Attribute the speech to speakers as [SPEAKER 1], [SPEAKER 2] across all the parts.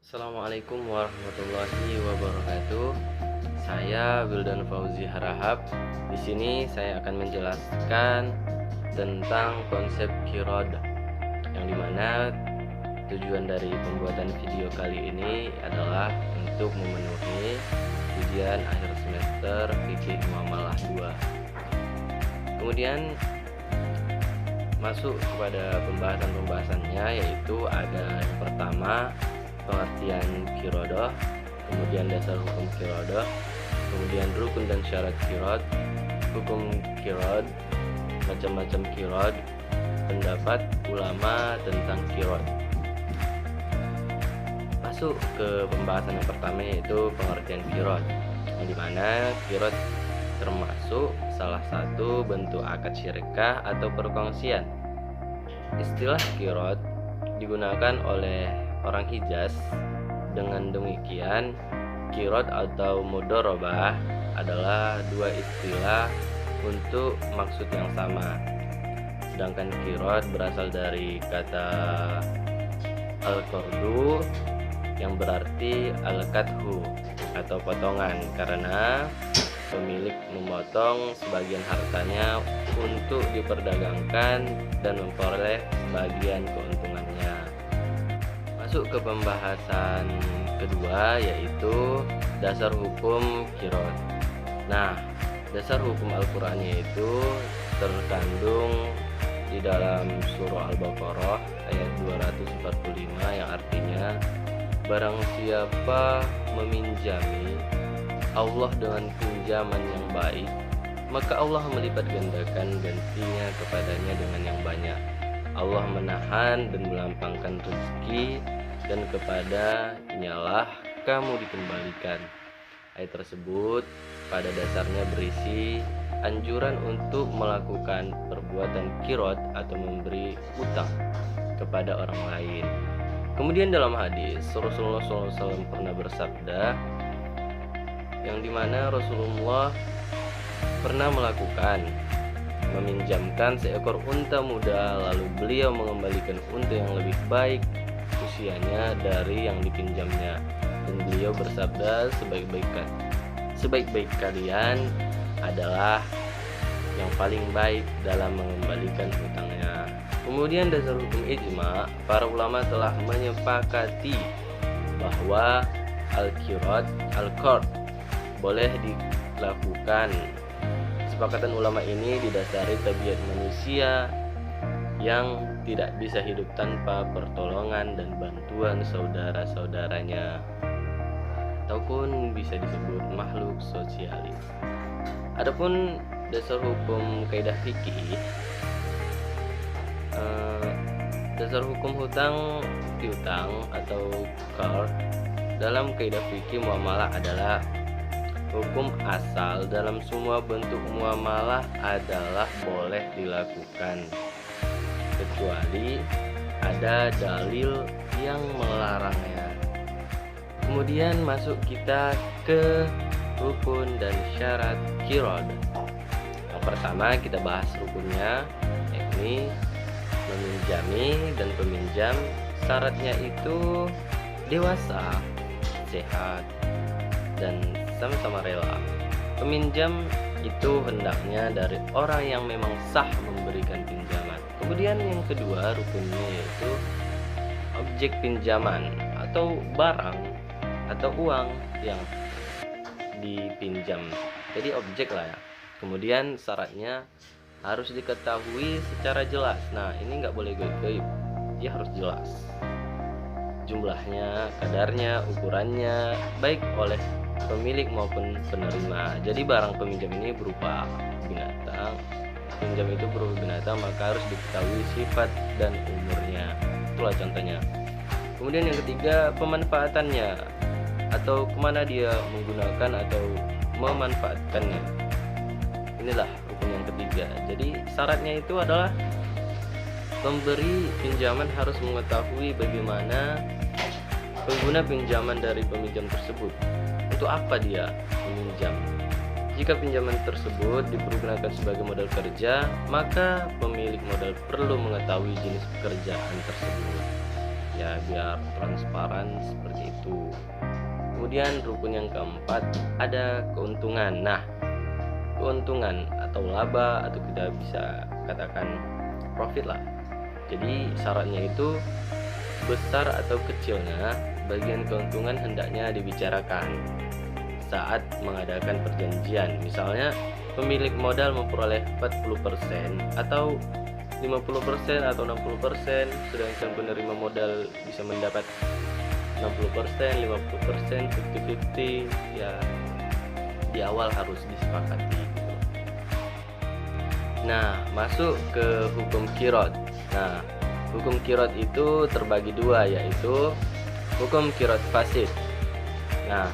[SPEAKER 1] Assalamualaikum warahmatullahi wabarakatuh. Saya Wildan Fauzi Harahap. Di sini saya akan menjelaskan tentang konsep kirod, yang dimana tujuan dari pembuatan video kali ini adalah untuk memenuhi ujian akhir semester fikih muamalah 2. Kemudian masuk kepada pembahasannya, yaitu ada yang pertama pengertian kirodoh, kemudian dasar hukum kirodoh, kemudian rukun dan syarat kirod, hukum kirod, macam-macam kirod, pendapat ulama tentang kirod. Masuk ke pembahasan yang pertama, yaitu pengertian kirod, yang dimana kirod termasuk salah satu bentuk akad syirikah atau perkongsian. Istilah kirod digunakan oleh orang Hijaz. Dengan demikian, kirod atau mudorobah adalah dua istilah untuk maksud yang sama. Sedangkan kirod berasal dari kata al-qardu yang berarti al-qadhu atau potongan, karena pemilik memotong sebagian hartanya untuk diperdagangkan dan memperoleh sebagian keuntungannya. Masuk ke pembahasan kedua, yaitu dasar hukum kirod. Nah, dasar hukum Al-Qur'annya itu terkandung di dalam surah Al-Baqarah ayat 245, yang artinya barang siapa meminjami Allah dengan pinjaman yang baik, maka Allah melipat gandakan gantinya kepadanya dengan yang banyak. Allah menahan dan melampangkan rezeki, dan kepadanya lah kamu dikembalikan. Ayat tersebut pada dasarnya berisi anjuran untuk melakukan perbuatan kirot atau memberi utang kepada orang lain. Kemudian dalam hadis Rasulullah SAW pernah bersabda, yang dimana Rasulullah pernah melakukan meminjamkan seekor unta muda, lalu beliau mengembalikan unta yang lebih baik usianya dari yang dipinjamnya, dan beliau bersabda, sebaik-baik kalian adalah yang paling baik dalam mengembalikan utangnya. Kemudian dasar hukum ijma, para ulama telah menyepakati bahwa al-qard boleh dilakukan. Kesepakatan ulama ini didasari tabiat manusia yang tidak bisa hidup tanpa pertolongan dan bantuan saudara-saudaranya, ataupun bisa disebut makhluk sosialis. Adapun dasar hukum kaidah fikih, dasar hukum hutang piutang atau qard dalam kaidah fikih muamalah adalah hukum asal dalam semua bentuk muamalah adalah boleh dilakukan, kecuali ada dalil yang melarangnya. Kemudian masuk kita ke rukun dan syarat kirod. Yang pertama kita bahas rukunnya, yakni meminjami dan peminjam. Syaratnya itu dewasa, sehat, dan sama-sama rela. Peminjam itu hendaknya dari orang yang memang sah memberikan pinjaman. Kemudian yang kedua rukunnya, yaitu objek pinjaman atau barang atau uang yang dipinjam, jadi objek lah ya. Kemudian syaratnya harus diketahui secara jelas. Nah, ini nggak boleh goib-goib, dia harus jelas jumlahnya, kadarnya, ukurannya, baik oleh pemilik maupun penerima. Jadi barang peminjam ini berupa binatang, pinjam itu berupa binatang, maka harus diketahui sifat dan umurnya. Itulah contohnya. Kemudian yang ketiga, pemanfaatannya atau kemana dia menggunakan atau memanfaatkannya. Inilah rukun yang ketiga. Jadi syaratnya itu adalah pemberi pinjaman harus mengetahui bagaimana pengguna pinjaman dari peminjam tersebut. Untuk apa dia meminjam? Jika pinjaman tersebut dipergunakan sebagai modal kerja, maka pemilik modal perlu mengetahui jenis pekerjaan tersebut. ya, biar transparan seperti itu. Kemudian rukun yang keempat ada keuntungan. Nah, keuntungan atau laba, atau kita bisa katakan profit lah. Jadi syaratnya itu besar atau kecilnya bagian keuntungan hendaknya dibicarakan saat mengadakan perjanjian. Misalnya pemilik modal memperoleh 40% atau 50% atau 60%, sedangkan penerima modal bisa mendapat 60%, 50%, 50-50, ya di awal harus disepakati. Nah, masuk ke hukum Qirot. Nah, hukum Qirot itu terbagi dua, yaitu hukum Qirot fasid. Nah,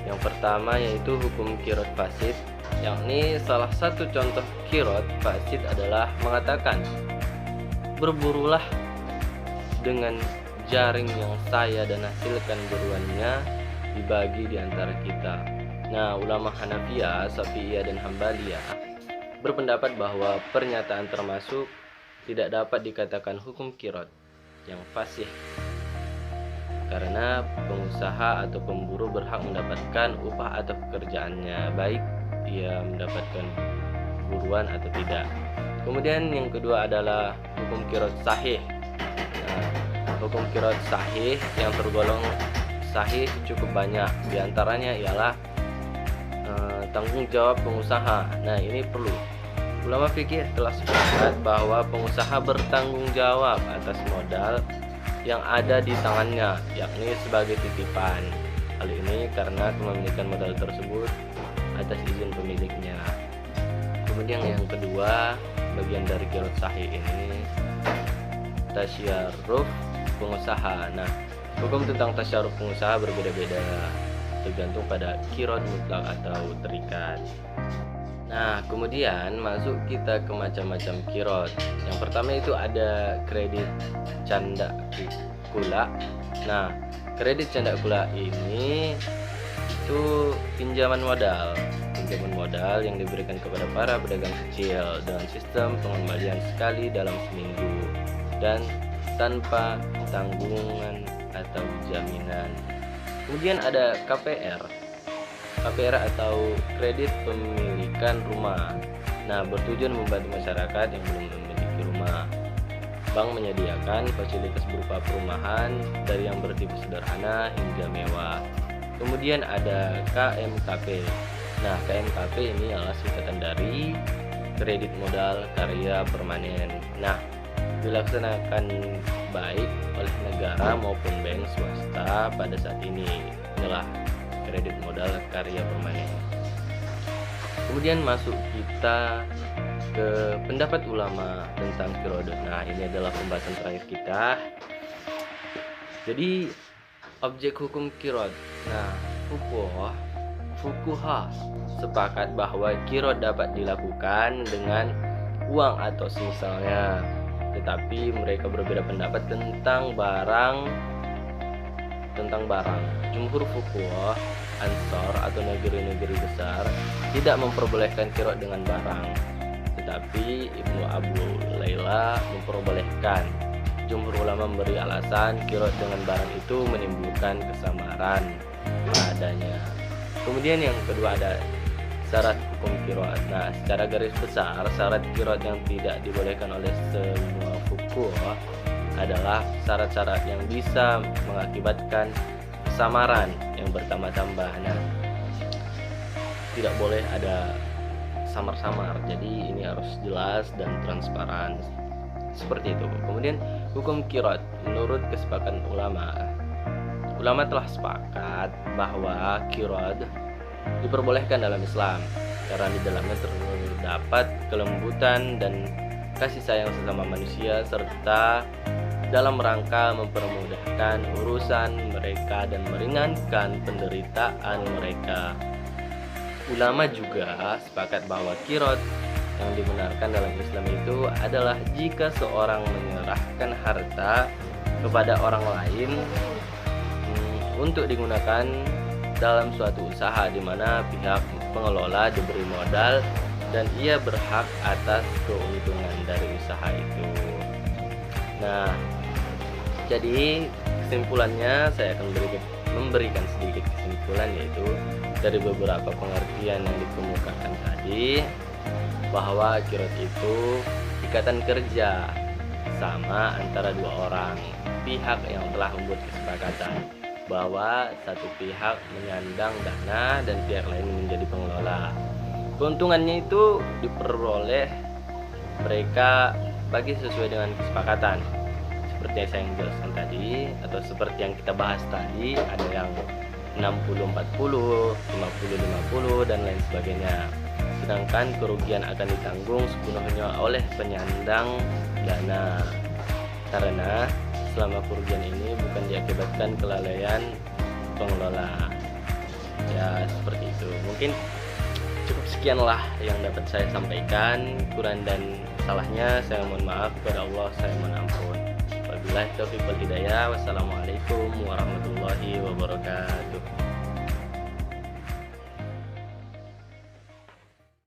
[SPEAKER 1] yang pertama yaitu hukum Qirot fasid, yakni salah satu contoh Qirot fasid adalah mengatakan, berburulah dengan jaring yang saya dan hasilkan buruannya dibagi di antara kita. Nah, ulama Hanafiyah, Syafi'iyah, dan Hambaliyah berpendapat bahwa pernyataan termasuk tidak dapat dikatakan hukum Qirot yang fasih, karena pengusaha atau pemburu berhak mendapatkan upah atas pekerjaannya, baik ia mendapatkan buruan atau tidak. Kemudian yang kedua adalah hukum Qirot sahih. Nah, hukum Qirot sahih yang tergolong sahih cukup banyak. Di antaranya ialah tanggung jawab pengusaha. Nah, ini perlu. Ulama fikih telah sepakat bahwa pengusaha bertanggung jawab atas modal yang ada di tangannya, yakni sebagai titipan. Hal ini karena kepemilikan modal tersebut atas izin pemiliknya. Kemudian yang kedua, bagian dari Qirot sahih ini tasyarruf pengusaha. Nah, hukum tentang tasyarruf pengusaha berbeda-beda tergantung pada Qirot mutlak atau terikat. Nah, kemudian masuk kita ke macam-macam Qirot. Yang pertama itu ada kredit canda kula. Nah, kredit canda kula ini itu pinjaman modal yang diberikan kepada para pedagang kecil dengan sistem pengembalian sekali dalam seminggu dan tanpa tanggungan atau jaminan. Kemudian ada KPR atau kredit pemilikan rumah. Nah, bertujuan membantu masyarakat yang belum memiliki rumah. Bank menyediakan fasilitas berupa perumahan dari yang bertipe sederhana hingga mewah. Kemudian ada KMKP. Nah, KMKP ini adalah singkatan dari kredit modal karya permanen. Nah, dilaksanakan baik oleh negara maupun bank swasta pada saat ini. Inilah kredit modal karya permanen. Kemudian masuk kita ke pendapat ulama tentang Qirot. Nah, ini adalah pembahasan terakhir kita. Jadi objek hukum Qirot. Nah, fuqaha sepakat bahwa Qirot dapat dilakukan dengan uang atau semisalnya. Tetapi mereka berbeda pendapat tentang barang. Jumhur fuqaha Ansor atau negeri-negeri besar tidak memperbolehkan Qirot dengan barang, tetapi Ibnu Abu Laila memperbolehkan. Jumhur ulama memberi alasan Qirot dengan barang itu menimbulkan kesamaran padanya. Kemudian yang kedua ada syarat hukum Qirot. Nah, secara garis besar syarat Qirot yang tidak dibolehkan oleh semua fuqaha adalah syarat-syarat yang bisa mengakibatkan kesamaran yang bertambah-tambah. Nah, tidak boleh ada samar-samar, jadi ini harus jelas dan transparan seperti itu. Kemudian hukum Qirot menurut kesepakatan ulama telah sepakat bahwa Qirot diperbolehkan dalam Islam karena di dalamnya terdapat kelembutan dan kasih sayang sesama manusia serta dalam rangka mempermudahkan urusan mereka dan meringankan penderitaan mereka. Ulama juga sepakat bahwa Qirot yang dibenarkan dalam Islam itu adalah jika seorang menyerahkan harta kepada orang lain untuk digunakan dalam suatu usaha di mana pihak pengelola diberi modal dan ia berhak atas keuntungan dari usaha itu. Nah, Jadi kesimpulannya saya akan memberikan sedikit kesimpulan, yaitu dari beberapa pengertian yang dikemukakan tadi, bahwa kirot itu ikatan kerja sama antara dua orang pihak yang telah membuat kesepakatan bahwa satu pihak menyandang dana dan pihak lain menjadi pengelola. Keuntungannya itu diperoleh mereka bagi sesuai dengan kesepakatan. Seperti yang saya jelaskan tadi, atau seperti yang kita bahas tadi, ada yang 60-40, 50-50, dan lain sebagainya. Sedangkan kerugian akan ditanggung sepenuhnya oleh penyandang dana, karena selama kerugian ini bukan diakibatkan kelalaian pengelola. Ya, seperti itu. Mungkin cukup sekianlah yang dapat saya sampaikan. Kurang dan salahnya saya mohon maaf, kepada Allah saya mohon ampun. Wabillahi taufiq wal hidayah. Wassalamualaikum warahmatullahi wabarakatuh.